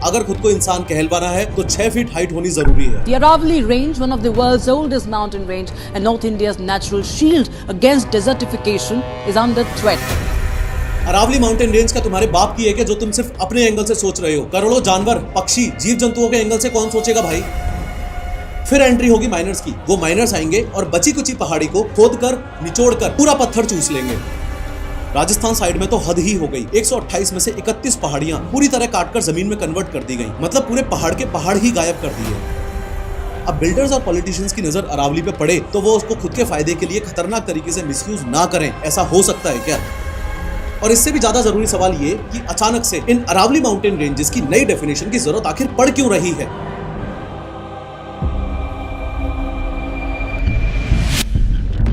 अगर खुद को इंसान कहलवाना है तो 6 फीट हाइट होनी जरूरी है। The Aravalli Range, one of the world's oldest mountain range and North India's natural shield against desertification, is under threat. Aravalli mountain range का तुम्हारे बाप की है कि जो तुम सिर्फ अपने एंगल से सोच रहे हो। करोड़ों जानवर, पक्षी, जीव जंतुओं के एंगल से कौन सोचेगा भाई। फिर एंट्री होगी माइनर्स की। वो माइनर्स आएंगे और बची कुची पहाड़ी को खोद कर निचोड़ कर पूरा पत्थर चूस लेंगे। राजस्थान साइड में तो हद ही हो गई। 128 में से 31 पहाड़ियां पूरी तरह काटकर जमीन में कन्वर्ट कर दी गई। मतलब पूरे पहाड़ के पहाड़ ही गायब कर दिए। अब बिल्डर्स और पॉलिटिशियंस की नजर अरावली पे पड़े तो वो उसको खुद के फायदे के लिए खतरनाक तरीके से मिसयूज ना करें। ऐसा हो सकता है क्या? और इससे भी ज्यादा जरूरी सवाल ये कि अचानक से इन अरावली माउंटेन रेंजेस की नई डेफिनेशन की जरूरत आखिर पड़ क्यों रही है?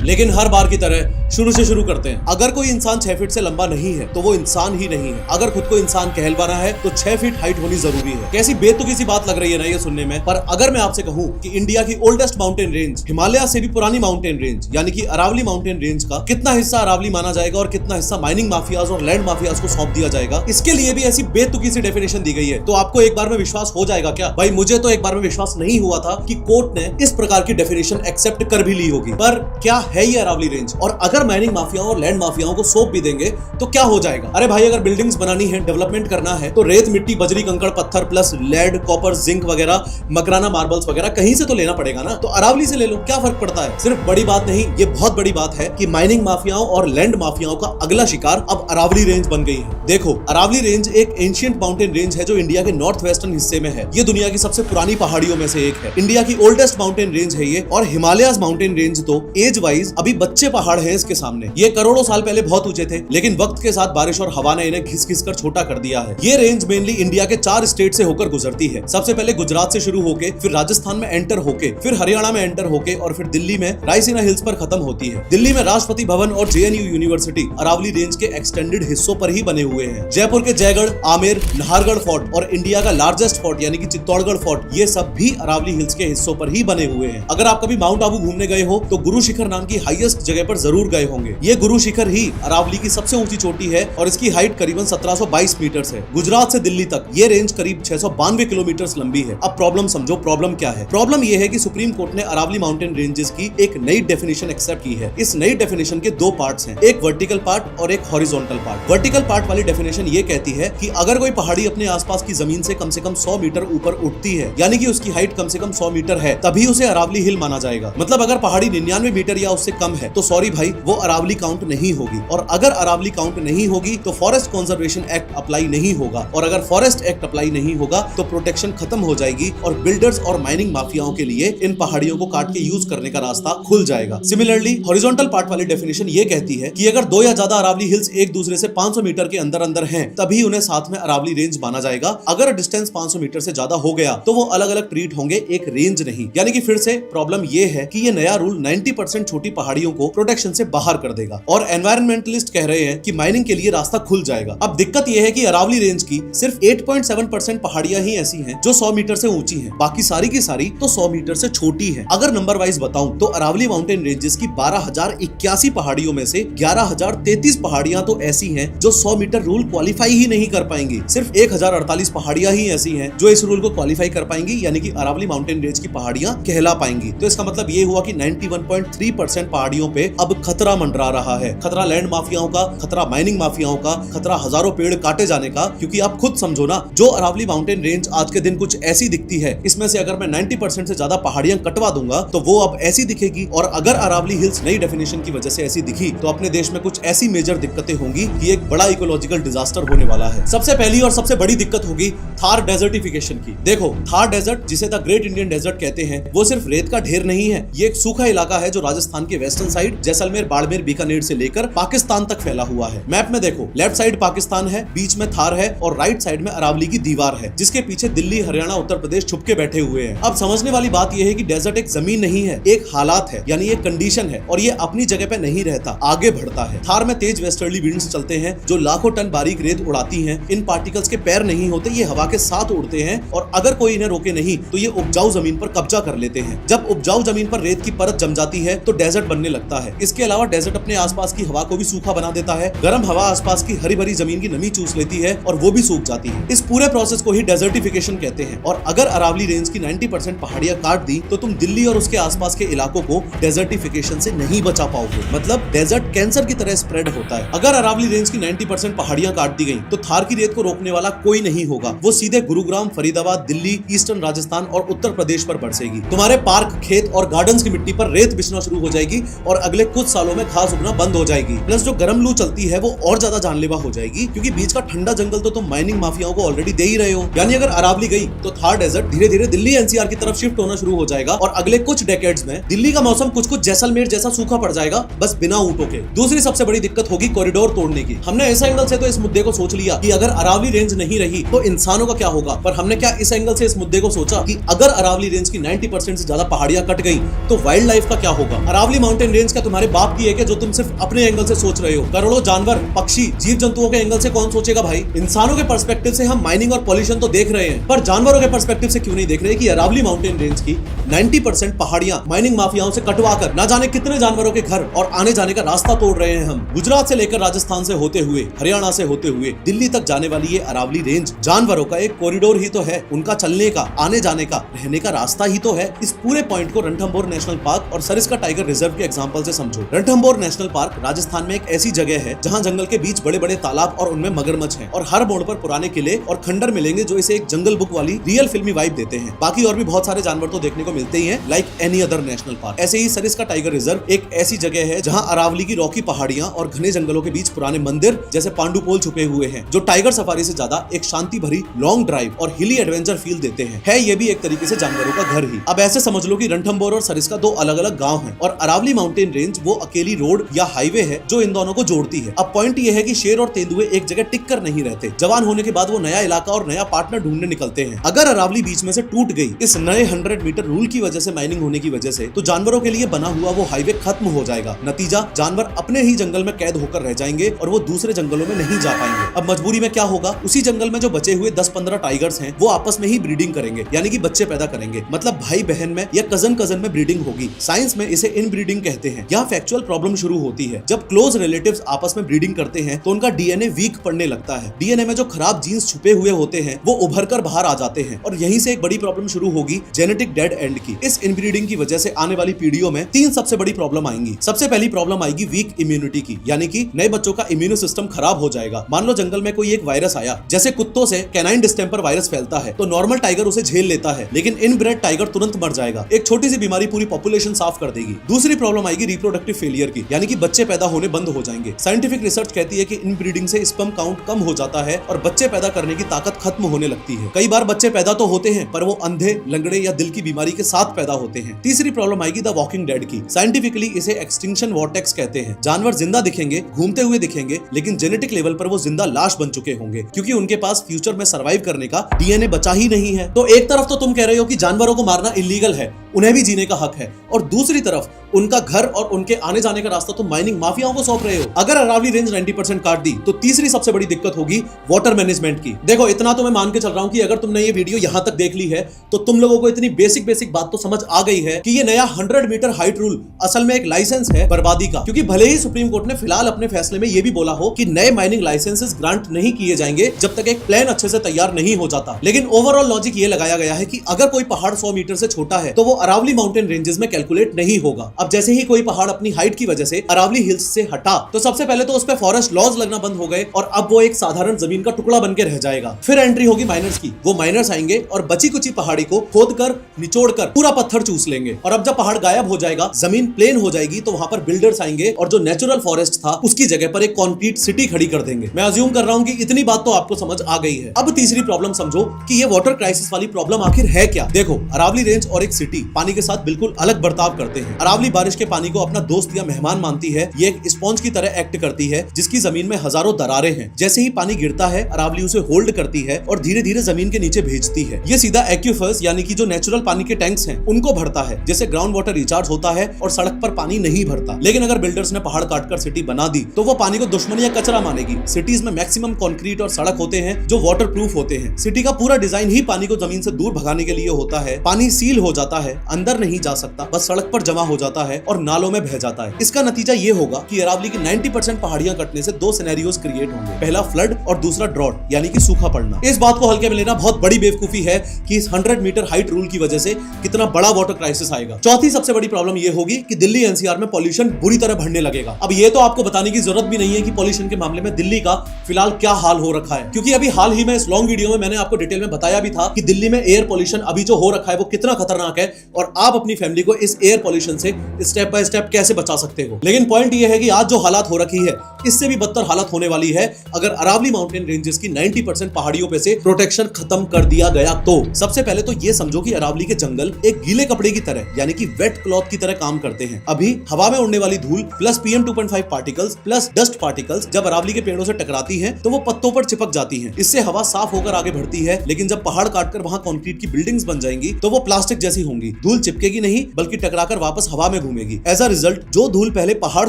लेकिन हर बार की तरह शुरू से शुरू करते हैं। अगर कोई इंसान 6 फीट से लंबा नहीं है तो वो इंसान ही नहीं है। अगर खुद को इंसान कहलवाना है तो 6 फीट हाइट होनी जरूरी है। कैसी बेतुकी सी बात लग रही है ना ये सुनने में। पर अगर मैं आपसे कहूं कि इंडिया की ओल्डेस्ट माउंटेन रेंज, हिमालय से भी पुरानी माउंटेन रेंज यानी कि अरावली माउंटेन रेंज का कितना हिस्सा अरावली माना जाएगा और कितना हिस्सा माइनिंग माफियाज और लैंड माफियाज को सौंप दिया जाएगा, इसके लिए भी ऐसी बेतुकी सी डेफिनेशन दी गई है, तो आपको एक बार में विश्वास हो जाएगा क्या? भाई मुझे तो एक बार में विश्वास नहीं हुआ था कि कोर्ट ने इस प्रकार की डेफिनेशन एक्सेप्ट कर भी ली होगी। पर क्या है ये अरावली रेंज? और अगर माइनिंग माफियाओं और लैंड माफियाओं को सौंप भी देंगे तो क्या हो जाएगा? अरे भाई अगर बिल्डिंग्स बनानी है, डेवलपमेंट करना है तो रेत, मिट्टी, बजरी, कंकड़, पत्थर प्लस लेड, कॉपर, जिंक वगैरह, मकराना मार्बल्स वगैरह कहीं से तो लेना पड़ेगा ना। तो अरावली से ले लो, क्या फर्क पड़ता है? सिर्फ बड़ी बात नहीं, ये बहुत बड़ी बात है कि माइनिंग माफियाओं और लैंड माफियाओं का अगला शिकार अब अरावली रेंज बन गई है। देखो, अरावली रेंज एक एंशिएंट माउंटेन रेंज है जो इंडिया के नॉर्थ वेस्टर्न हिस्से में है। ये दुनिया की सबसे पुरानी पहाड़ियों में से एक है। इंडिया की ओल्डेस्ट माउंटेन रेंज है ये। और हिमालयस माउंटेन रेंज तो एज वाइज अभी बच्चे पहाड़ है इसके सामने। ये करोड़ों साल पहले बहुत ऊंचे थे, लेकिन वक्त के साथ बारिश और हवा ने इन्हें घिस घिस कर छोटा कर दिया है। ये रेंज मेनली इंडिया के 4 स्टेट से होकर गुजरती है। सबसे पहले गुजरात से शुरू होके, फिर राजस्थान में एंटर होके, फिर हरियाणा में एंटर होके और फिर दिल्ली में रायसीना हिल्स पर खत्म होती है। दिल्ली में राष्ट्रपति भवन और JNU यूनिवर्सिटी अरावली रेंज के एक्सटेंडेड हिस्सों पर ही बने हुए हैं। जयपुर के जयगढ़, आमेर, नाहरगढ़ फोर्ट और इंडिया का लार्जेस्ट फोर्ट यानी कि चित्तौड़गढ़ फोर्ट, ये सब भी अरावली हिल्स के हिस्सों पर ही बने हुए हैं। अगर आप कभी माउंट आबू घूमने गए हो तो गुरु शिखर नाम की हाईएस्ट जगह पर जरूर गए होंगे। ये गुरु शिखर ही अरावली की सबसे ऊंची चोटी है और इसकी हाइट करीबन 1722 मीटर है। गुजरात से दिल्ली तक ये रेंज करीब 692 किलोमीटर लंबी है। अब प्रॉब्लम समझो, प्रॉब्लम क्या है? प्रॉब्लम ये है कि सुप्रीम कोर्ट ने अरावली माउंटेन रेंजेस की एक नई डेफिनेशन एक्सेप्ट की है। इस नई डेफिनेशन के 2 पार्ट्स हैं, एक वर्टिकल पार्ट और एक हॉरिजॉन्टल पार्ट। वर्टिकल पार्ट वाली डेफिनेशन ये कहती है कि अगर कोई पहाड़ी अपने आसपास की जमीन से कम 100 मीटर ऊपर उठती है, यानी कि उसकी हाइट कम से कम 100 मीटर है, तभी उसे अरावली हिल माना जाएगा। मतलब अगर पहाड़ी 99 मीटर या उससे कम है तो सॉरी भाई, वो अरावली काउंट नहीं होगी। और अगर अरावली काउंट नहीं होगी तो फॉरेस्ट कंजर्वेशन एक्ट अप्लाई नहीं होगा। और अगर फॉरेस्ट एक्ट अप्लाई नहीं होगा तो प्रोटेक्शन खत्म हो जाएगी और बिल्डर्स और माइनिंग माफियाओं के लिए इन पहाड़ियों को काट के यूज करने का रास्ता खुल जाएगा। सिमिलरली हॉरिजॉन्टल पार्ट वाली डेफिनेशन ये कहती है कि अगर 2 या ज्यादा अरावली हिल्स एक दूसरे से 500 मीटर के अंदर अंदर हैं, तभी उन्हें साथ में अरावली रेंज माना जाएगा। अगर डिस्टेंस 500 मीटर से ज्यादा हो गया तो वो अलग अलग ट्रीट होंगे, एक रेंज नहीं। यानी कि फिर से प्रॉब्लम ये है कि ये नया रूल 90% छोटी पहाड़ियों को प्रोटेक्शन से बाहर कर देगा। और एनवायरमेंटलिस्ट कह रहे हैं कि माइनिंग के लिए रास्ता खुल जाएगा। अब दिक्कत यह है कि अरावली रेंज की सिर्फ 8.7% पहाड़ियां ही ऐसी हैं जो 100 मीटर से ऊंची हैं, बाकी सारी की सारी तो 100 मीटर से छोटी हैं। अगर नंबर वाइज बताऊं तो अरावली माउंटेन रेंजेस की 12,081 पहाड़ियों में से 11,033 पहाड़ियां तो ऐसी हैं जो 100 मीटर रूल क्वालिफाई ही नहीं कर पाएंगी। सिर्फ 1,048 पहाड़ियां ही ऐसी हैं जो इस रूल को क्वालिफाई कर पाएंगी, यानी कि अरावली माउंटेन रेंज की पहाड़ियां कहला पाएंगी। तो इसका मतलब ये हुआ कि 91.3% पहाड़ियों पे अब खतरा मंडरा रहा है। खतरा लैंड माफियाओं का, खतरा माइनिंग माफियाओं का, खतरा हजारों पेड़ काटे जाने का। क्योंकि आप खुद समझो ना, जो अरावली माउंटेन रेंज आज के दिन कुछ ऐसी दिखती है, इसमें से अगर मैं 90% से ज्यादा पहाड़ियां कटवा दूंगा तो वो अब ऐसी दिखेगी। और अगर अरावली हिल्स नई डेफिनेशन की वजह से ऐसी दिखी तो अपने देश में कुछ ऐसी मेजर दिक्कतें होंगी कि एक बड़ा इकोलॉजिकल डिजास्टर होने वाला है। सबसे पहली और सबसे बड़ी दिक्कत होगी थार डेजर्टिफिकेशन की। देखो, थार डेजर्ट, जिसे द ग्रेट इंडियन डेजर्ट कहते हैं, वो सिर्फ रेत का ढेर नहीं है। ये एक सूखा इलाका है जो राजस्थान के वेस्टर्न साइड जैसलमेर, बाड़मेर, बीकानेर से लेकर पाकिस्तान तक फैला हुआ है। मैप में देखो, लेफ्ट साइड पाकिस्तान है, बीच में थार है और राइट साइड में अरावली की दीवार है, जिसके पीछे दिल्ली, हरियाणा, उत्तर प्रदेश छुपके बैठे हुए हैं। अब समझने वाली बात यह है कि डेजर्ट एक जमीन नहीं है, एक हालात है, यानी एक कंडीशन है और ये अपनी जगह पे नहीं रहता, आगे बढ़ता है। थार में तेज वेस्टर्ली विंड्स चलते हैं जो लाखों टन बारीक रेत उड़ाती हैं। इन पार्टिकल्स के पैर नहीं होते, ये हवा के साथ उड़ते हैं और अगर कोई इन्हें रोके नहीं तो ये उपजाऊ जमीन पर कब्जा कर लेते हैं। जब उपजाऊ जमीन पर रेत की परत जम जाती है तो डेजर्ट बनने लगता है। इसके अलावा अलावा डेजर्ट अपने आसपास की हवा को भी सूखा बना देता है। गर्म हवा आसपास की हरी भरी जमीन की नमी चूस लेती है और वो भी सूख जाती है। इस पूरे प्रोसेस को ही डेजर्टिफिकेशन कहते हैं। और अगर अरावली रेंज की 90% पहाड़ियां काट दी तो तुम दिल्ली और उसके आसपास के इलाकों को डेजर्टिफिकेशन से नहीं बचा पाओगे। मतलब डेजर्ट कैंसर की तरह स्प्रेड होता है। अगर अरावली रेंज की 90% पहाड़ियां काट दी गई तो थार की रेत को रोकने वाला कोई नहीं होगा। वो सीधे गुरुग्राम, फरीदाबाद, दिल्ली, ईस्टर्न राजस्थान और उत्तर प्रदेश पर बरसेगी। तुम्हारे पार्क, खेत और गार्डन्स की मिट्टी पर रेत बिछना शुरू हो जाएगी और अगले कुछ सालों में घास उगना बंद हो जाएगी। प्लस जो गर्म लू चलती है वो और ज्यादा जानलेवा हो जाएगी, क्योंकि बीच का ठंडा जंगल तो तुम माइनिंग माफियाओं को ऑलरेडी दे ही रहे हो। यानी अगर अरावली गई तो थार डेजर्ट धीरे धीरे दिल्ली एनसीआर की तरफ शिफ्ट होना शुरू हो जाएगा और अगले कुछ डेकेड्स में दिल्ली का मौसम कुछ कुछ जैसलमेर जैसा सूखा पड़ जाएगा, बस बिना ऊंटों के। दूसरी सबसे बड़ी दिक्कत होगी कॉरिडोर तोड़ने की। हमने इस एंगल से तो इस मुद्दे को सोच लिया कि अगर अरावली रेंज नहीं रही तो इंसानों का क्या होगा, पर हमने क्या इस एंगल से इस मुद्दे को सोचा कि अगर अरावली रेंज की 90% से ज्यादा पहाड़ियां कट गई तो वाइल्ड लाइफ का क्या होगा। अरावली माउंटेन रेंज क्या तुम्हारे बाप की है कि जो तुम सिर्फ अपने एंगल से सोच रहे हो? करोड़ों जानवर, पक्षी, जीव जंतुओं के एंगल से कौन सोचेगा भाई? इंसानों के पर्सपेक्टिव से हम माइनिंग और पॉल्यूशन तो देख रहे हैं, पर जानवरों के पर्सपेक्टिव से क्यों नहीं देख रहे कि अरावली माउंटेन रेंज की 90% पहाड़ियां माइनिंग माफियाओं से कटवा कर ना जाने कितने जानवरों के घर और आने जाने का रास्ता तोड़ रहे हैं। हम गुजरात से लेकर राजस्थान से होते हुए, हरियाणा से होते हुए दिल्ली तक जाने वाली ये अरावली रेंज जानवरों का एक कॉरिडोर ही तो है। उनका चलने का, आने जाने का, रहने का रास्ता ही तो है। इस पूरे पॉइंट को रणथंभौर नेशनल पार्क और सरिस्का टाइगर रिजर्व के एग्जांपल से समझो। रणथंभौर नेशनल पार्क राजस्थान में एक ऐसी जगह है जहां जंगल के बीच बड़े बड़े तालाब और उनमें मगरमच्छ हैं और हर मोड़ पर पुराने किले और खंडर मिलेंगे जो इसे एक जंगल बुक वाली रियल फिल्मी वाइब देते हैं। बाकी और भी बहुत सारे जानवर तो देखने को मिलते ही हैं, like any other national park. ऐसे ही सरिस्का टाइगर रिजर्व एक ऐसी जगह है जहां अरावली की रॉकी पहाड़ियां और घने जंगलों के बीच पुराने मंदिर जैसे पांडुपोल छुपे हुए हैं, जो टाइगर सफारी से ज्यादा एक शांति भरी लॉन्ग ड्राइव और हिली एडवेंचर फील देते हैं। है ये भी एक तरीके से जानवरों का घर ही। अब ऐसे समझ लो कि रणथंभौर और सरिस्का दो अलग अलग गांव हैं और अरावली माउंटेन रेंज वो अकेली रोड या हाईवे है जो इन दोनों को जोड़ती है। अब पॉइंट ये है कि शेर और तेंदुए एक जगह टिक कर नहीं रहते। जवान होने के बाद वो नया इलाका और नया पार्टनर ढूंढने निकलते हैं। अगर अरावली बीच में से टूट गई इस नए 100 मीटर रूल की वजह से, माइनिंग होने की वजह से, तो जानवरों के लिए बना हुआ वो हाईवे खत्म हो जाएगा। नतीजा, जानवर अपने ही जंगल में कैद होकर रह जाएंगे और वो दूसरे जंगलों में नहीं जा पाएंगे। अब मजबूरी में क्या होगा, उसी जंगल में जो बचे हुए 10-15 टाइगर्स हैं वो आपस में ही ब्रीडिंग करेंगे, यानी कि बच्चे पैदा करेंगे। मतलब भाई बहन में या कजन कजन में ब्रीडिंग होगी। साइंस में इसे इनब्रीडिंग कहते हैं। यहाँ फैक्चुअल प्रॉब्लम शुरू होती है। जब क्लोज रिलेटिव्स आपस में ब्रीडिंग करते हैं तो उनका डीएनए वीक पड़ने लगता है। डीएनए में जो खराब जीन्स छुपे हुए होते हैं वो उभर कर बाहर आ जाते हैं और यहीं से एक बड़ी प्रॉब्लम शुरू होगी, जेनेटिक डेड एंड की। इस इनब्रीडिंग की वजह से आने वाली पीढ़ियों में 3 सबसे बड़ी प्रॉब्लम आएंगी। सबसे पहली प्रॉब्लम आएगी वीक इम्यूनिटी की, यानी कि नए बच्चों का इम्यून सिस्टम खराब हो जाएगा। मान लो जंगल में कोई एक वायरस आया, जैसे कुत्तों से कैनाइन डिस्टेंपर वायरस फैलता है, तो नॉर्मल टाइगर उसे झेल लेता है, लेकिन इनब्रेड टाइगर तुरंत मर जाएगा। एक छोटी सी बीमारी पूरी पॉपुलेशन साफ कर देगी। दूसरी प्रॉब्लम आएगी रिप्रोडक्टिव फेलियर की, यानी कि बच्चे पैदा होने बंद हो जाएंगे। साइंटिफिक रिसर्च कहती है कि इनब्रीडिंग से स्पर्म काउंट कम हो जाता है और बच्चे पैदा करने की ताकत खत्म होने लगती है। कई बार बच्चे पैदा तो होते हैं पर वो अंधे, लंगड़े या दिल की बीमारी के साथ पैदा होते हैं। तीसरी प्रॉब्लम आएगी द वॉकिंग डेड की। साइंटिफिकली इसे एक्सटिंक्शन वॉर्टेक्स कहते हैं। जानवर जिंदा दिखेंगे, घूमते हुए दिखेंगे, लेकिन जेनेटिक लेवल पर वो जिंदा लाश बन चुके होंगे, क्योंकि उनके पास फ्यूचर में सर्वाइव करने का डीएनए बचा ही नहीं है। तो एक तरफ तो तुम कह रहे हो कि जानवरों को मारना इलीगल है, उन्हें भी जीने का हक है, और दूसरी तरफ उनका घर और उनके आने जाने का रास्ता तुम माइनिंग माफियाओं को सौंप रहे हो। अगर अरावली रेंज 90% काट दी तो तीसरी सबसे बड़ी दिक्कत होगी वाटर मैनेजमेंट की। देखो, इतना तो मैं मान के चल रहा हूं कि अगर तुमने ये वीडियो यहां तक देख ली है तो तुम लोगों को इतनी बेसिक बात तो समझ आ गई है कि ये नया 100 मीटर हाइट रूल असल में एक लाइसेंस है बर्बादी का। क्योंकि भले ही सुप्रीम कोर्ट ने फिलहाल अपने फैसले में ये भी बोला हो कि नए माइनिंग लाइसेंसेस ग्रांट नहीं किए जाएंगे जब तक एक प्लान अच्छे से तैयार नहीं हो जाता, लेकिन ओवरऑल लॉजिक ये लगाया गया है कि अगर कोई पहाड़ 100 मीटर से छोटा है तो वो अरावली माउंटेन रेंजेस में कैलकुलेट नहीं होगा। अब जैसे ही कोई पहाड़ अपनी हाइट की वजह से अरावली हिल्स से हटा तो सबसे पहले तो उस पे फॉरेस्ट लॉज लगना बंद हो गए और अब वो एक साधारण जमीन का टुकड़ा बनकर रह जाएगा। फिर एंट्री होगी माइनर्स की। वो माइनर्स आएंगे और बची कुची पहाड़ी को खोद कर, निचोड़ कर पूरा पत्थर चूस लेंगे, और अब जब पहाड़ गायब हो जाएगा, जमीन प्लेन हो जाएगी, तो वहां पर बिल्डर्स आएंगे और जो नेचुरल फॉरेस्ट था उसकी जगह पर एक कॉन्क्रीट सिटी खड़ी कर देंगे। मैं अज्यूम कर रहा हूं कि इतनी बात तो आपको समझ आ गई है। अब तीसरी प्रॉब्लम समझो कि ये वाटर क्राइसिस वाली प्रॉब्लम आखिर है क्या। देखो, अरावली रेंज और एक सिटी पानी के साथ बिल्कुल अलग बर्ताव करते हैं। अरावली बारिश के पानी को अपना दोस्त या मेहमान मानती है। ये एक स्पॉन्ज की तरह एक्ट करती है जिसकी जमीन में हजारों दरारें हैं। जैसे ही पानी गिरता है, अरावली उसे होल्ड करती है और धीरे धीरे जमीन के नीचे भेजती है। ये सीधा एक्यूफर्स यानी कि जो नेचुरल पानी के टैंक्स हैं उनको भरता है, जैसे ग्राउंड वाटर रिचार्ज होता है और सड़क पर पानी नहीं भरता। लेकिन अगर बिल्डर्स ने पहाड़ काटकर सिटी बना दी तो वो पानी को दुश्मन या कचरा मानेगी। सिटीज में मैक्सिमम कंक्रीट और सड़क होते हैं जो वाटर प्रूफ होते हैं। सिटी का पूरा डिजाइन ही पानी को जमीन से दूर भगाने के लिए होता है। पानी सील हो जाता है अंदर नहीं जा सकता, बस सड़क पर जमा हो जाता है और नालों में बह जाता है। इसका नतीजा ये होगा कि अरावली की 90% पहाड़ियां कटने से दो सिनेरियोज क्रिएट होंगे, पहला फ्लड और दूसरा ड्रॉट यानी कि सूखा पड़ना। इस बात को हल्के में लेना बहुत बड़ी बेवकूफी है कि इस 100 मीटर हाइट रूल की वजह से कितना बड़ा वाटर क्राइसिस आएगा। चौथी सबसे बड़ी प्रॉब्लम ये होगी कि दिल्ली एनसीआर में पॉल्यूशन बुरी तरह बढ़ने लगेगा। अब ये तो आपको बताने की जरूरत भी नहीं है कि पॉल्यूशन के मामले में दिल्ली का फिलहाल क्या हाल हो रखा है, क्योंकि अभी हाल ही में इस लॉन्ग वीडियो में मैंने आपको डिटेल में बताया भी था कि दिल्ली में एयर पॉल्यूशन अभी जो हो रखा है वो कितना खतरनाक है और आप अपनी फैमिली को इस एयर पॉल्यूशन से स्टेप बाय स्टेप कैसे बचा सकते हो। लेकिन पॉइंट ये है कि आज जो हालात हो रखी है इससे भी बदतर हालत होने वाली है अगर अरावली माउंटेन रेंजेस की 90% पहाड़ियों पे से प्रोटेक्शन खत्म कर दिया गया तो। सबसे पहले तो ये समझो कि अरावली के जंगल एक गीले कपड़े की तरह यानी कि वेट क्लॉथ की तरह काम करते हैं। अभी हवा में उड़ने वाली धूल plus PM 2.5 particles plus dust particles जब अरावली के पेड़ों से टकराती हैं तो वो पत्तों पर चिपक जाती हैं। इससे हवा साफ होकर आगे बढ़ती है, लेकिन जब पहाड़ काटकर वहां कंक्रीट की बिल्डिंग्स बन जाएंगी तो वो प्लास्टिक जैसी होंगी। धूल चिपकेगी नहीं बल्कि टकराकर वापस हवा में घूमेगी। एज अ रिजल्ट जो धूल पहले पहाड़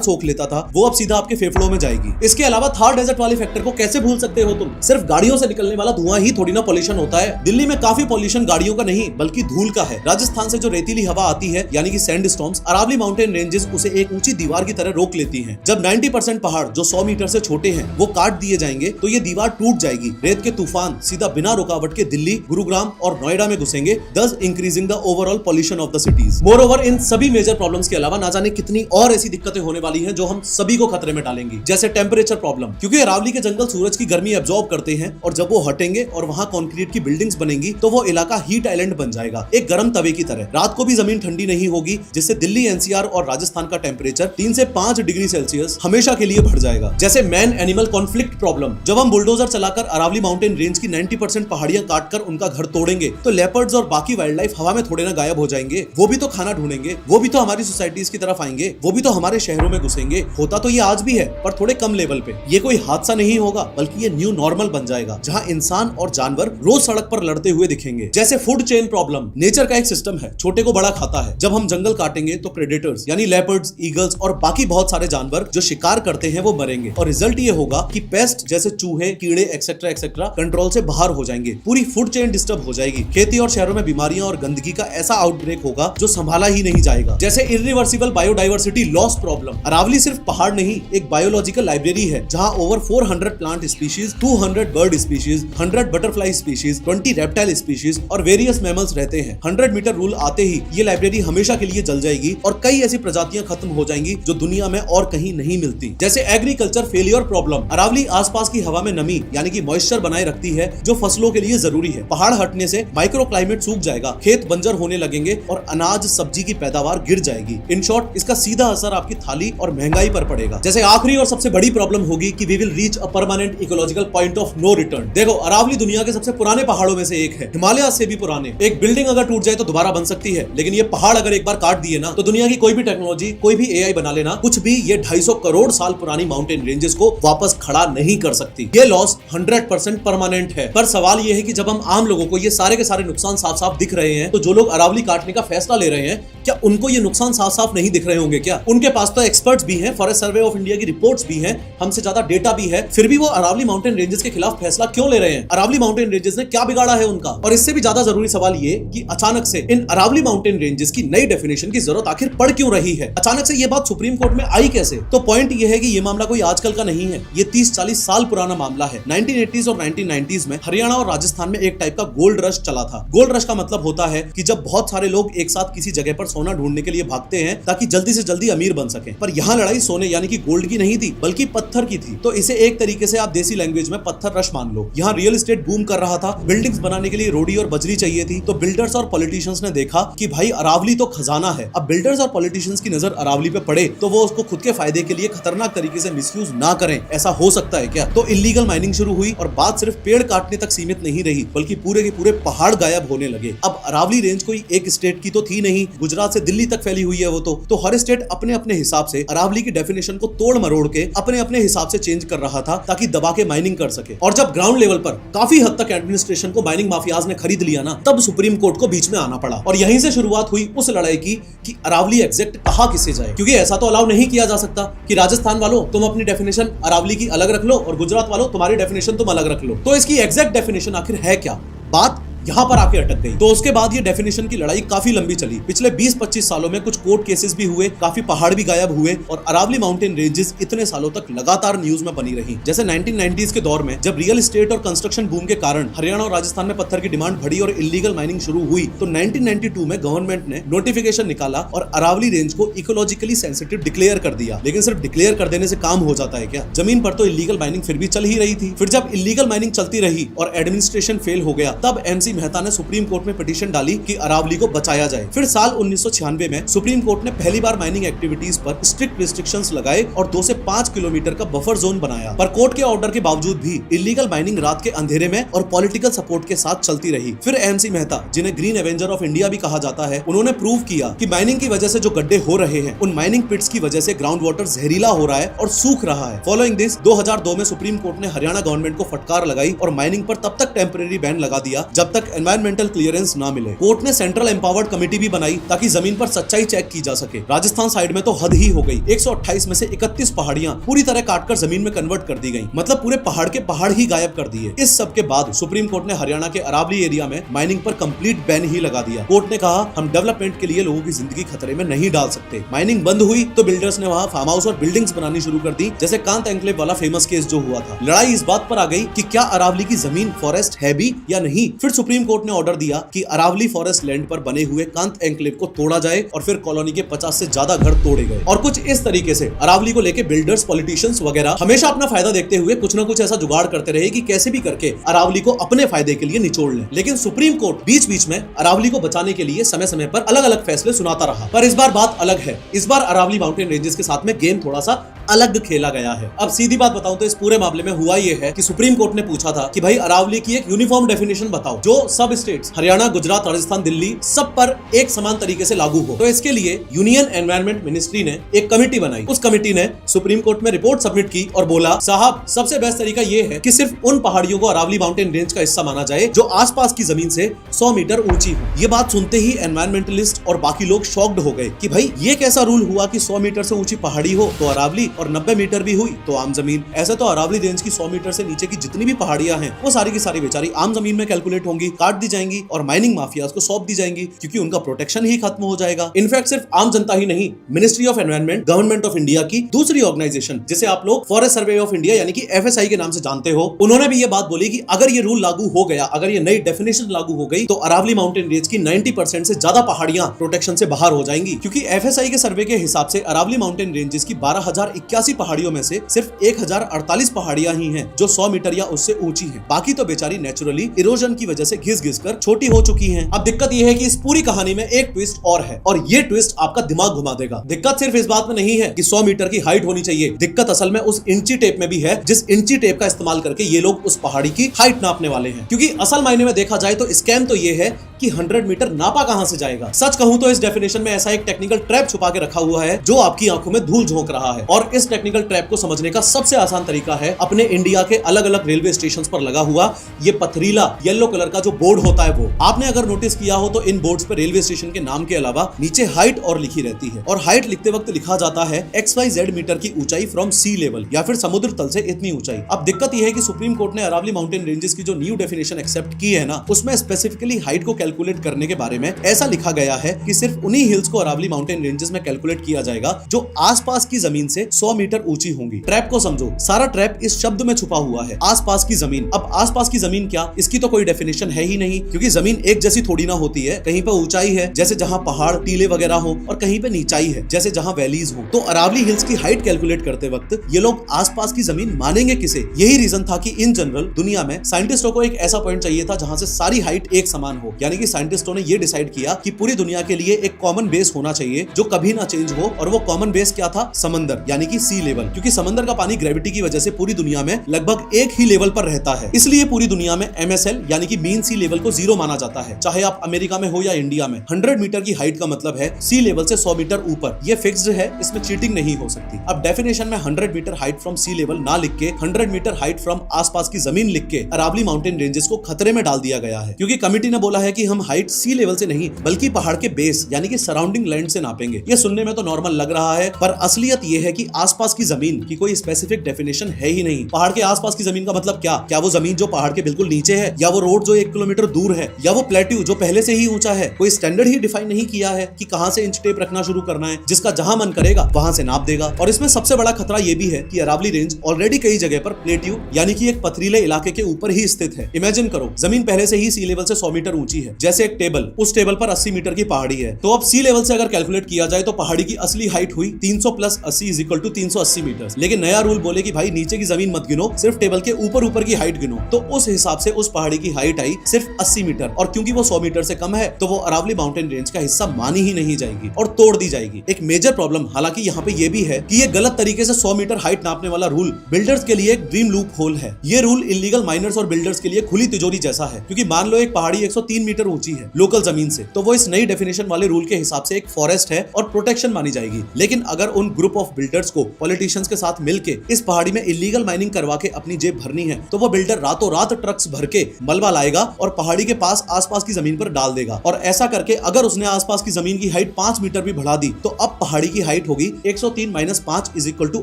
सोख लेता था वो अब सीधा आपके फेफड़ों में जाएगी। इसके अलावा थार डेजर्ट वाले फैक्टर को कैसे भूल सकते हो तुम? सिर्फ गाड़ियों से निकलने वाला धुआं ही थोड़ी ना पॉल्यूशन होता है। दिल्ली में काफी पॉल्यूशन गाड़ियों का नहीं बल्कि धूल का है। राजस्थान से जो रेतीली हवा आती है यानी कि sand storms, Aravalli mountain ranges उसे एक ऊंची दीवार की तरह रोक लेती हैं। जब 90% पहाड़ जो 100 मीटर से छोटे हैं वो काट दिए जाएंगे तो ये दीवार टूट जाएगी। रेत के तूफान सीधा बिना रुकावट के दिल्ली, गुरुग्राम और नोएडा में घुसेंगे, thus increasing the overall pollution of the cities. Moreover, इन सभी मेजर प्रॉब्लम्स के अलावा ना जाने कितनी और ऐसी दिक्कतें होने वाली हैं जो हम सभी को खतरे में डालेंगी, जैसे टेम्परेचर प्रॉब्लम, क्योंकि अरावली के जंगल सूरज की गर्मी एब्जॉर्ब करते हैं और जब वो हटेंगे और वहां कंक्रीट की बिल्डिंग्स बनेंगी तो वो इलाका हीट आइलैंड बन जाएगा, एक गर्म तवे की तरह। रात को भी जमीन ठंडी नहीं होगी, जिससे दिल्ली एनसीआर और राजस्थान का टेम्परेचर 3 से 5 डिग्री सेल्सियस हमेशा के लिए बढ़ जाएगा। जैसे मैन एनिमल कॉन्फ्लिक्ट प्रॉब्लम, जब हम बुलडोजर चलाकर अरावली माउंटेन रेंज की 90% पहाड़ियां काटकर उनका घर तोड़ेंगे तो लेपर्ड्स और बाकी वाइल्ड लाइफ हवा में थोड़े ना गायब हो जाएंगे। वो भी तो खाना ढूंढेंगे, वो भी तो हमारी सोसाइटीज की तरफ आएंगे, वो भी तो हमारे शहरों में घुसेंगे। होता तो ये आज भी है पर थोड़े कम लेवल पे। ये कोई हादसा नहीं होगा बल्कि ये न्यू नॉर्मल बन जाएगा, जहां इंसान और जानवर रोज सड़क पर लड़ते हुए दिखेंगे। जैसे फूड चेन प्रॉब्लम, नेचर का एक सिस्टम है, छोटे को बड़ा खाता है। जब हम जंगल काटेंगे तो प्रेडेटर्स यानी लेपर्ड्स, ईगल्स और बाकी बहुत सारे जानवर जो शिकार करते हैं वो मरेंगे और रिजल्ट ये होगा कि पेस्ट जैसे चूहे, कीड़े एक्सेट्रा एक्सेट्रा कंट्रोल से बाहर हो जाएंगे। पूरी फूड चेन डिस्टर्ब हो जाएगी। खेती और शहरों में बीमारियां और गंदगी का ऐसा आउटब्रेक होगा जो संभाला ही नहीं जाएगा। जैसे irreversible biodiversity loss problem, Aravalli सिर्फ पहाड़ नहीं एक बायोलॉजिकल लाइब्रेरी है जहां over 400 plant species, 200 bird species, 100 butterfly species, 20 reptile species और वेरियस मैमल्स रहते हैं। 100 मीटर रूल आते ही ये लाइब्रेरी हमेशा के लिए जल जाएगी और कई ऐसी प्रजातियां खत्म हो जाएंगी जो दुनिया में और कहीं नहीं मिलती। जैसे एग्रीकल्चर फेलियर प्रॉब्लम, अरावली आसपास की हवा में नमी यानी कि मॉइस्चर बनाए रखती है जो फसलों के लिए जरूरी है। पहाड़ हटने से माइक्रो क्लाइमेट सूख जाएगा, खेत बंजर होने लगेंगे और अनाज सब्जी की पैदावार गिर जाएगी। इन शॉर्ट इसका सीधा असर आपकी थाली और महंगाई पर पड़ेगा। जैसे आखिरी और सबसे बड़ी प्रॉब्लम होगी कि we will reach a permanent ecological point of no return. देखो अरावली दुनिया के सबसे पुराने पहाड़ों में से एक है, हिमालय से भी पुराने। एक बिल्डिंग अगर टूट जाए तो दोबारा बन सकती है, लेकिन ये पहाड़ अगर एक बार काट दिए ना तो दुनिया की कोई भी टेक्नोलॉजी, कोई भी AI बना लेना, कुछ भी ये 250 करोड़ साल पुरानी माउंटेन रेंजेस को वापस खड़ा नहीं कर सकती। ये लॉस 100% परमानेंट है। पर सवाल ये है कि जब हम आम लोगों को ये सारे के सारे नुकसान साफ साफ दिख रहे हैं तो जो लोग अरावली काटने का फैसला ले रहे हैं क्या उनको ये नुकसान साफ साफ नहीं दिख रहे होंगे क्या? उनके पास तो एक्सपर्ट्स भी हैं, फॉरेस्ट सर्वे ऑफ इंडिया की रिपोर्ट्स भी हैं, हमसे ज्यादा डेटा भी है, फिर भी वो अरावली माउंटेन रेंजेस के खिलाफ फैसला क्यों ले रहे हैं? अरावली माउंटेन रेंजेस ने क्या बिगाड़ा है उनका? और इससे भी ज्यादा जरूरी सवाल ये कि अचानक से इन अरावली माउंटेन रेंजेस की नई डेफिनेशन की जरूरत आखिर पड़ क्यों रही है? अचानक से ये बात सुप्रीम कोर्ट में आई कैसे? तो पॉइंट ये है कि ये मामला कोई आजकल का नहीं है, ये 30-40 साल पुराना मामला है। 1980s और 1990s में हरियाणा और राजस्थान में एक टाइप का गोल्ड रश चला था। गोल्ड रश का मतलब होता है कि जब बहुत सारे लोग एक साथ किसी जगह पर सोना ढूंढने के लिए भागते हैं ताकि जल्दी से जल्दी अमीर बन सके। पर यहाँ लड़ाई सोने यानी कि गोल्ड की नहीं थी बल्कि पत्थर की थी। तो इसे एक तरीके से आप देसी लैंग्वेज में पत्थर रश मान लो। यहाँ रियल एस्टेट बूम कर रहा था, बिल्डिंग्स बनाने के लिए रोडी और बजरी चाहिए थी, तो बिल्डर्स और पॉलिटिशियंस ने देखा कि भाई अरावली तो खजाना है। अब बिल्डर्स और पॉलिटिशियंस की नजर अरावली पे पड़े तो वो उसको खुद के फायदे के लिए खतरनाक तरीके से मिसयूज ना करें। ऐसा हो सकता है क्या? तो इलीगल माइनिंग शुरू हुई और बात सिर्फ पेड़ काटने तक सीमित नहीं रही बल्कि पूरे के पूरे पहाड़ गायब होने लगे। अब अरावली रेंज कोई एक स्टेट की तो थी नहीं, गुजरात से दिल्ली तक फैली हुई है वो तो हर स्टेट अपने अपने हिसाब से अरावली की डेफिनेशन को तोड़ मरोड़ के अपने अपने हिसाब से चेंज कर रहा था ताकि दबा के माइनिंग कर सके। और जब ग्राउंड लेवल पर काफी हद तक एडमिनिस्ट्रेशन को माइनिंग माफियाज ने खरीद लिया ना, तब सुप्रीम कोर्ट को बीच में आना पड़ा और यहीं से शुरुआत हुई उस लड़ाई की कि अरावली एग्जैक्ट कहां किसे जाए। क्योंकि ऐसा तो अलाउ नहीं किया जा सकता कि राजस्थान वालों तुम अपनी डेफिनेशन अरावली की अलग रख लो और गुजरात वालों तुम्हारी डेफिनेशन तुम अलग रख लो। तो इसकी एग्जैक्ट डेफिनेशन आखिर है क्या? बात यहाँ पर आके अटक गई। तो उसके बाद ये डेफिनेशन की लड़ाई काफी लंबी चली। पिछले 20-25 सालों में कुछ कोर्ट केसेस भी हुए, काफी पहाड़ भी गायब हुए और अरावली माउंटेन रेंजेस इतने सालों तक लगातार न्यूज में बनी रही। जैसे 1990s के दौर में जब रियल एस्टेट और कंस्ट्रक्शन बूम के कारण हरियाणा और राजस्थान में पत्थर की डिमांड बढ़ी और इलीगल माइनिंग शुरू हुई, तो 1992 में गवर्नमेंट ने नोटिफिकेशन निकाला और अरावली रेंज को इकोलॉजिकली सेंसिटिव डिक्लेयर कर दिया। लेकिन सिर्फ डिक्लेयर कर देने से काम हो जाता है क्या? जमीन पर तो इलीगल माइनिंग फिर भी चल ही रही थी। फिर जब इलीगल माइनिंग चलती रही और एडमिनिस्ट्रेशन फेल हो गया, तब MC मेहता ने सुप्रीम कोर्ट में पिटीशन डाली कि अरावली को बचाया जाए। फिर साल 1996 में सुप्रीम कोर्ट ने पहली बार माइनिंग एक्टिविटीज पर स्ट्रिक्ट रिस्ट्रिक्शंस लगाए और 2 से 5 किलोमीटर का बफर जोन बनाया। पर कोर्ट के ऑर्डर के बावजूद भी इलीगल माइनिंग रात के अंधेरे में और पॉलिटिकल सपोर्ट के साथ चलती रही। फिर MC मेहता, जिन्हें ग्रीन एवेंजर ऑफ इंडिया भी कहा जाता है, उन्होंने प्रूव किया कि माइनिंग की वजह से जो गड्ढे हो रहे हैं, उन माइनिंग पिट्स की वजह से ग्राउंड वाटर जहरीला हो रहा है और सूख रहा है। फॉलोइंग दिस 2002 में सुप्रीम कोर्ट ने हरियाणा गवर्नमेंट को फटकार लगाई और माइनिंग पर तब तक टेम्परेरी बैन लगा दिया जब तक एनवायरमेंटल क्लियरेंस ना मिले। कोर्ट ने सेंट्रल एम्पावर्ड कमेटी भी बनाई ताकि जमीन पर सच्चाई चेक की जा सके। राजस्थान साइड में तो हद ही हो गई। 128 में से 31 पहाड़ियां पूरी तरह काटकर जमीन में कन्वर्ट कर दी गई, मतलब पूरे पहाड़ के पहाड़ ही गायब कर दिए। इस सब के बाद सुप्रीम कोर्ट ने हरियाणा के अरावली एरिया में माइनिंग पर कंप्लीट बैन ही लगा दिया। कोर्ट ने कहा, हम डेवलपमेंट के लिए लोगों की जिंदगी खतरे में नहीं डाल सकते। माइनिंग बंद हुई तो बिल्डर्स ने वहां फार्म हाउस और बिल्डिंग्स बनानी शुरू कर दी, जैसे कांत एन्क्लेव वाला फेमस केस जो हुआ था। लड़ाई इस बात पर आ गई कि क्या अरावली की जमीन फॉरेस्ट है भी या नहीं। फिर सुप्रीम कोर्ट ने ऑर्डर दिया कि अरावली फॉरेस्ट लैंड पर बने हुए कांत एन्क्लेव को तोड़ा जाए और फिर कॉलोनी के 50 से ज्यादा घर तोड़े गए। और कुछ इस तरीके से अरावली को लेके बिल्डर्स, पॉलिटिशियंस वगैरह हमेशा अपना फायदा देखते हुए कुछ ना कुछ ऐसा जुगाड़ करते रहे कि कैसे भी करके अरावली को अपने फायदे के लिए निचोड़ लें। लेकिन सुप्रीम कोर्ट बीच बीच में अरावली को बचाने के लिए समय समय पर अलग अलग फैसले सुनाता रहा। पर इस बार बात अलग है। इस बार अरावली माउंटेन रेंजेस के साथ में गेम थोड़ा सा अलग खेला गया है। अब सीधी बात बताऊं तो इस पूरे मामले में हुआ ये है कि सुप्रीम कोर्ट ने पूछा था कि भाई अरावली की एक यूनिफॉर्म डेफिनेशन बताओ जो सब स्टेट्स हरियाणा, गुजरात, राजस्थान, दिल्ली सब पर एक समान तरीके से लागू हो। तो इसके लिए यूनियन एनवायरनमेंट मिनिस्ट्री ने एक कमेटी बनाई। उस कमेटी ने सुप्रीम कोर्ट में रिपोर्ट सबमिट की और बोला, साहब सबसे बेस्ट तरीका ये है कि सिर्फ उन पहाड़ियों को अरावली माउंटेन रेंज का हिस्सा माना जाए जो आसपास की जमीन से 100 मीटर ऊंची हो। ये बात सुनते ही एनवायरमेंटलिस्ट और बाकी लोग शॉक्ड हो गए कि भाई ये कैसा रूल हुआ कि 100 मीटर से ऊंची पहाड़ी हो तो अरावली और 90 मीटर भी हुई तो आम जमीन। ऐसे तो अरावली रेंज की 100 मीटर से नीचे की जितनी भी पहाड़ियां हैं वो सारी की सारी बेचारी आम जमीन में कैलकुलेट होंगी, काट दी जाएंगी और माइनिंग माफियाज को सौंप दी जाएंगी, क्योंकि उनका प्रोटेक्शन ही खत्म हो जाएगा। इनफैक्ट सिर्फ आम जनता ही नहीं, ministry of environment, government of India की दूसरी ऑर्गेनाइजेशन जिसे आप लोग फॉरेस्ट सर्वे ऑफ इंडिया यानी कि FSI के नाम से जानते हो, उन्होंने भी ये बात बोली कि अगर ये रूल लागू हो गया, अगर ये नई डेफिनेशन लागू हो गई तो अरावली माउंटेन रेंज की 90% से ज्यादा पहाड़ियां प्रोटेक्शन से बाहर हो जाएंगी। क्योंकि FSI के सर्वे के हिसाब से अरावली माउंटेन रेंजेस की 12,081 पहाड़ियों में से सिर्फ 1,048 पहाड़ियां ही हैं जो 100 मीटर या उससे ऊंची हैं। बाकी तो बेचारी नेचुरली इरोजन की वजह से घिस कर छोटी हो चुकी हैं। अब दिक्कत यह है कि इस पूरी कहानी में एक ट्विस्ट और है और ये ट्विस्ट आपका दिमाग घुमा देगा। दिक्कत सिर्फ इस बात में नहीं है कि 100 मीटर की हाइट होनी चाहिए, दिक्कत असल में उस इंची टेप में भी है जिस इंची टेप का इस्तेमाल करके ये लोग उस पहाड़ी की हाइट नापने वाले हैं। क्योंकि असल मायने में देखा जाए तो स्कैम तो ये है कि 100 मीटर नापा कहां से जाएगा। सच कहूं तो इस डेफिनेशन में ऐसा एक टेक्निकल ट्रैप छुपा के रखा हुआ है जो आपकी आंखों में धूल झोंक रहा है। और इस टेक्निकल ट्रैप को समझने का सबसे आसान तरीका है अपने इंडिया के अलग अलग रेलवे स्टेशंस पर लगा हुआ ये पथरीला येलो कलर का जो बोर्ड होता है वो। आपने अगर नोटिस किया हो तो इन बोर्ड्स पर रेलवे स्टेशन के नाम के अलावा नीचे हाइट और लिखी रहती है और हाइट लिखते वक्त लिखा जाता है XYZ मीटर की ऊंचाई फ्रॉम सी लेवल या फिर समुद्र तल से इतनी ऊंचाई। अब दिक्कत यह है कि सुप्रीम कोर्ट ने अरावली माउंटेन रेंजेस की जो न्यू डेफिनेशन एक्सेप्ट की है ना, उसमें स्पेसिफिकली हाइट को कैलकुलेट करने के बारे में ऐसा लिखा गया है कि सिर्फ उन्हीं हिल्स को अरावली माउंटेन रेंजेस में कैलकुलेट किया जाएगा जो आसपास की जमीन से 100 मीटर ऊंची होंगी। ट्रैप को समझो, सारा ट्रैप इस शब्द में छुपा हुआ है, आसपास की जमीन। अब आसपास की जमीन क्या, इसकी तो कोई डेफिनेशन है ही नहीं, क्योंकि जमीन एक जैसी थोड़ी ना होती है। कहीं पर ऊंचाई है जैसे जहां पहाड़ टीले वगैरह हो और कहीं पे नीचाई है जैसे जहां वैलीज हो। तो अरावली हिल्स की हाइट कैलकुलेट करते वक्त ये लोग आसपास की जमीन मानेंगे किसे? यही रीजन था कि इन जनरल दुनिया में साइंटिस्टों को एक ऐसा पॉइंट चाहिए था जहां से सारी हाइट एक समान हो। यानी कि साइंटिस्टों ने ये डिसाइड किया कि पूरी दुनिया के लिए एक कॉमन बेस होना चाहिए जो कभी ना चेंज हो, और वो कॉमन बेस क्या था? समंदर यानी कि सी लेवल। क्योंकि समंदर का पानी ग्रेविटी की वजह से पूरी दुनिया में लगभग एक ही लेवल पर रहता है, इसलिए पूरी दुनिया में MSL यानी कि मीन सी लेवल को 0 माना जाता है, चाहे आप अमेरिका में हो या इंडिया में। 100 मीटर की हाइट का मतलब है सी लेवल से 100 मीटर ऊपर। ये फिक्स्ड है, इसमें चीटिंग नहीं हो सकती। अब डेफिनेशन में 100 metre height from sea level ना लिख के 100 मीटर हाइट फ्रॉम आसपास की जमीन लिख के अरावली माउंटेन रेंजेस को खतरे में डाल दिया गया है। क्योंकि कमिटी ने बोला है कि हम हाइट सी लेवल से नहीं बल्कि पहाड़ के बेस यानी कि सराउंडिंग लैंड से नापेंगे। ये सुनने में तो नॉर्मल लग रहा है, पर असलियत ये है कि आसपास की जमीन की कोई स्पेसिफिक डेफिनेशन है ही नहीं। पहाड़ के आसपास की जमीन का मतलब क्या वो जमीन जो पहाड़ के बिल्कुल नीचे है, या वो रोड जो 1 किलोमीटर दूर है, या वो प्लेट्यू जो पहले से ही ऊंचा है। कोई स्टैंडर्ड ही डिफाइन नहीं किया है कि कहां से इंच टेप रखना शुरू करना है, जिसका जहां मन करेगा वहां से नाप देगा। और इसमें सबसे बड़ा खतरा यह भी है कि अरावली रेंज ऑलरेडी कई जगह पर प्लेट्यू यानी कि एक पथरीले इलाके के ऊपर ही स्थित है। इमेजिन करो, जमीन पहले से ही सी लेवल से 100 मीटर ऊंची है, जैसे एक टेबल, उस टेबल पर 80 मीटर की पहाड़ी है। तो अब सी लेवल से अगर कैलकुलेट किया जाए तो पहाड़ी की असली हाइट हुई 300 plus 80 is equal to 380 metre. लेकिन नया रूल बोले कि भाई नीचे की जमीन मत गिनो, सिर्फ टेबल के ऊपर की हाइट गिनो। तो उस हिसाब से उस पहाड़ी की हाइट आई सिर्फ 80 मीटर, और क्योंकि वो 100 मीटर से कम है तो वो अरावली माउंटेन रेंज का हिस्सा मानी ही नहीं जाएगी और तोड़ दी जाएगी। एक मेजर प्रॉब्लम हालांकि यहाँ पे ये भी है कि ये गलत तरीके से 100 मीटर हाइट नापने वाला रूल बिल्डर्स के लिए एक ड्रीम लूप होल है। ये रूल इलीगल माइनर्स और बिल्डर्स के लिए खुली तिजोरी जैसा है, क्योंकि मान लो एक पहाड़ी 103 मीटर ऊंची है लोकल जमीन से, तो वो इस नई डेफिनेशन वाले रूल के हिसाब से एक फॉरेस्ट है और प्रोटेक्शन मानी जाएगी। लेकिन अगर उन ग्रुप ऑफ बिल्डर्स को पॉलिटिशियंस के साथ मिलके इस पहाड़ी में इलीगल माइनिंग करवा के अपनी जेब भरनी है, तो वो बिल्डर रातों रात ट्रक्स भर के मलबा लाएगा और पहाड़ी के पास आसपास की जमीन पर डाल देगा। और ऐसा करके अगर उसने आसपास की जमीन की हाइट 5 मीटर भी बढ़ा दी तो अब पहाड़ी की हाइट होगी 103 minus 5 is equal to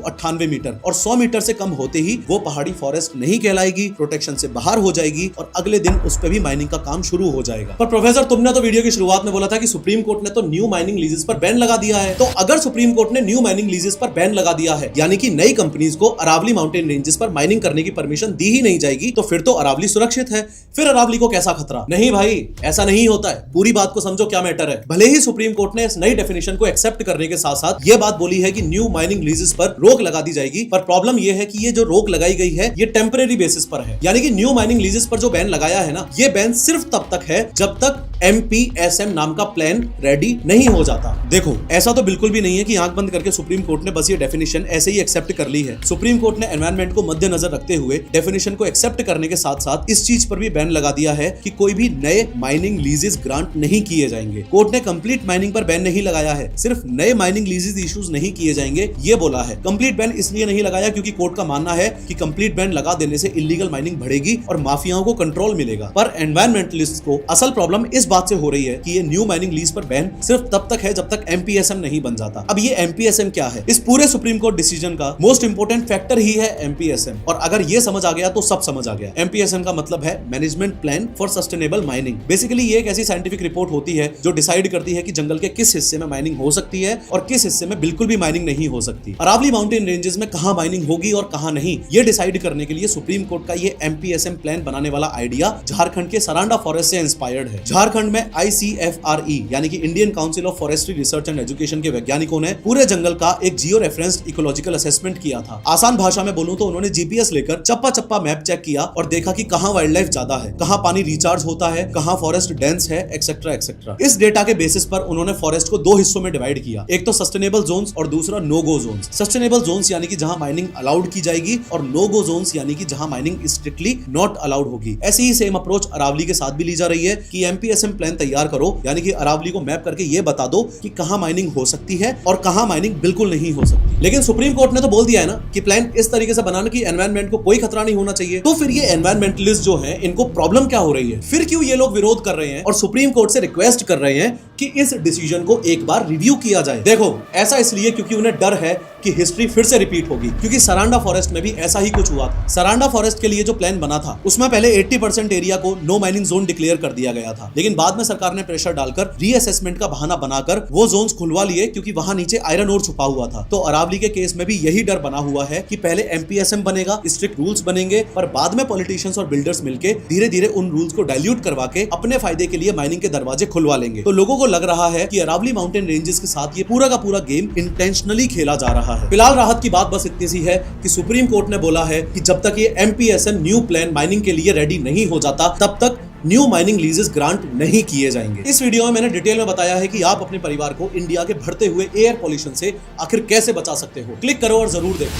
98 metre, और 100 मीटर से कम होते ही वो पहाड़ी फॉरेस्ट नहीं कहलाएगी, प्रोटेक्शन से बाहर हो जाएगी और अगले दिन उस पर भी माइनिंग का काम शुरू हो जाएगा। पर प्रोफेसर, तुमने तो वीडियो की शुरुआत में बोला था कि सुप्रीम कोर्ट ने तो न्यू माइनिंग लीजेस पर बैन लगा दिया है। तो अगर सुप्रीम कोर्ट ने न्यू माइनिंग लीजेस पर बैन लगा दिया है, यानी कि नई कंपनीज को अरावली माउंटेन रेंजेस पर माइनिंग करने की परमिशन दी ही नहीं जाएगी, तो फिर तो अरावली सुरक्षित है। फिर अरावली को कैसा खतरा? नहीं भाई, ऐसा नहीं होता है। पूरी बात को समझो क्या मैटर है। भले ही सुप्रीम कोर्ट ने इस नई डेफिनेशन को एक्सेप्ट करने के साथ साथ ये बात बोली है कि न्यू माइनिंग लीजेस पर रोक लगा दी जाएगी, पर प्रॉब्लम ये है कि ये जो रोक लगाई गई है ये टेम्परेरी बेसिस पर है। यानी कि न्यू माइनिंग लीजेस पर जो बैन लगाया है ना, ये बैन सिर्फ तब तक है जब तक MPSM नाम का प्लान रेडी नहीं हो जाता। देखो, ऐसा तो बिल्कुल भी नहीं है कि आंख बंद करके सुप्रीम कोर्ट ने बस ये डेफिनेशन ऐसे ही एक्सेप्ट कर ली है। सुप्रीम कोर्ट ने एनवायरनमेंट को मद्देनजर रखते हुए डेफिनेशन को एक्सेप्ट करने के साथ साथ इस चीज पर भी बैन लगा दिया है कि कोई भी नए माइनिंग लीजेस ग्रांट नहीं किए जाएंगे। कोर्ट ने कंप्लीट माइनिंग पर बैन नहीं लगाया है, सिर्फ नए माइनिंग लीजेस इश्यूज नहीं किए जाएंगे ये बोला है। कंप्लीट बैन इसलिए नहीं लगाया क्योंकि कोर्ट का मानना है कि कंप्लीट बैन लगा देने से इलीगल माइनिंग बढ़ेगी और माफियाओं को कंट्रोल मिलेगा। पर एनवायरमेंटलिस्ट को असल प्रॉब्लम इस बात से हो रही है कि ये न्यू माइनिंग लीज पर बैन सिर्फ तब तक है जब तक MPSM नहीं बन जाता। अब ये MPSM क्या है? इस पूरे सुप्रीम कोर्ट डिसीजन का मोस्ट इंपोर्टेंट फैक्टर ही है MPSM, और अगर ये समझ आ गया तो सब समझ आ गया। MPSM का मतलब है management plan for sustainable mining. Basically ये एक ऐसी साइंटिफिक रिपोर्ट होती है जो डिसाइड करती है कि जंगल के किस हिस्से में माइनिंग हो सकती है और किस हिस्से में बिल्कुल भी माइनिंग नहीं हो सकती। अरावली माउंटेन रेंजेस में कहां माइनिंग होगी और कहां नहीं, ये डिसाइड करने के लिए सुप्रीम कोर्ट का ये MPSM प्लान बनाने वाला आइडिया झारखंड के सरांडा फॉरेस्ट से इंस्पायर्ड है। झारखंड में ICFRE यानी कि Indian council of forestry research and education के वैज्ञानिकों ने पूरे जंगल का एक जियो रेफरेंस्ड इकोलॉजिकल असेसमेंट किया था। आसान भाषा में बोलूं तो उन्होंने GPS लेकर चप्पा चप्पा मैप चेक किया और देखा कि कहां वाइल्ड लाइफ ज्यादा है, कहां पानी रिचार्ज होता है, कहां फॉरेस्ट डेंस है, एक्सेट्रा एक्सेट्रा। इस डेटा के बेसिस पर उन्होंने फॉरेस्ट को 2 हिस्सों में डिवाइड किया, एक तो सस्टेनेबल जोन्स और दूसरा नो गो जोन्स। सस्टेनेबल जोन्स यानी कि जहां माइनिंग अलाउड की जाएगी और नो गो जोन्स यानी कि जहां माइनिंग स्ट्रिक्टली नॉट अलाउड होगी। ऐसी ही सेम अप्रोच अरावली के साथ भी ली जा रही है कि MPSM प्लान तैयार करो, यानी कि अरावली को मैप करके ये बता दो कि कहां माइनिंग हो सकती है और कहां माइनिंग बिल्कुल नहीं हो सकती। लेकिन सुप्रीम कोर्ट ने तो बोल दिया है ना कि प्लान इस तरीके से बनाना कि एनवायरनमेंट को कोई खतरा नहीं होना चाहिए। तो फिर ये एनवायरनमेंटलिस्ट जो हैं, इनको प्रॉब्लम क्या हो रही है? फिर क्यों ये लोग विरोध कर रहे हैं और सुप्रीम कोर्ट से रिक्वेस्ट कर रहे हैं कि इस डिसीजन को एक बार रिव्यू किया जाए? देखो, ऐसा इसलिए क्योंकि उन्हें डर है कि हिस्ट्री फिर से रिपीट होगी, क्योंकि सरांडा फॉरेस्ट में भी ऐसा ही कुछ हुआ था। सरांडा फॉरेस्ट के लिए जो प्लान बना था उसमें पहले 80% एरिया को नो माइनिंग जोन डिक्लेयर कर दिया गया था, लेकिन बाद में सरकार ने प्रेशर डालकर रीअसेसमेंट का बहाना बनाकर वो जोन्स खुलवा लिए क्योंकि वहां नीचे आयरन ओर छुपा हुआ था। तो अरावली के केस में भी यही डर बना हुआ है कि पहले MPSM बनेगा, स्ट्रिक्ट रूल्स बनेंगे, पर बाद में पॉलिटिशियंस और बिल्डर्स मिलकर धीरे धीरे उन रूल्स को डाइल्यूट करवा के अपने फायदे के लिए माइनिंग के दरवाजे खुलवा लेंगे। तो लोगों को लग रहा है कि अरावली माउंटेन रेंजेस के साथ ये पूरा का पूरा गेम इंटेंशनली खेला जा रहा है। फिलहाल राहत की बात बस इतनी सी है कि सुप्रीम कोर्ट ने बोला है कि जब तक ये MPSM न्यू प्लान माइनिंग के लिए रेडी नहीं हो जाता तब तक न्यू माइनिंग लीजेस ग्रांट नहीं किए जाएंगे। इस वीडियो में मैंने डिटेल में बताया है कि आप अपने परिवार को इंडिया के बढ़ते हुए एयर पॉल्यूशन से आखिर कैसे बचा सकते हो। क्लिक करो और जरूर देखो।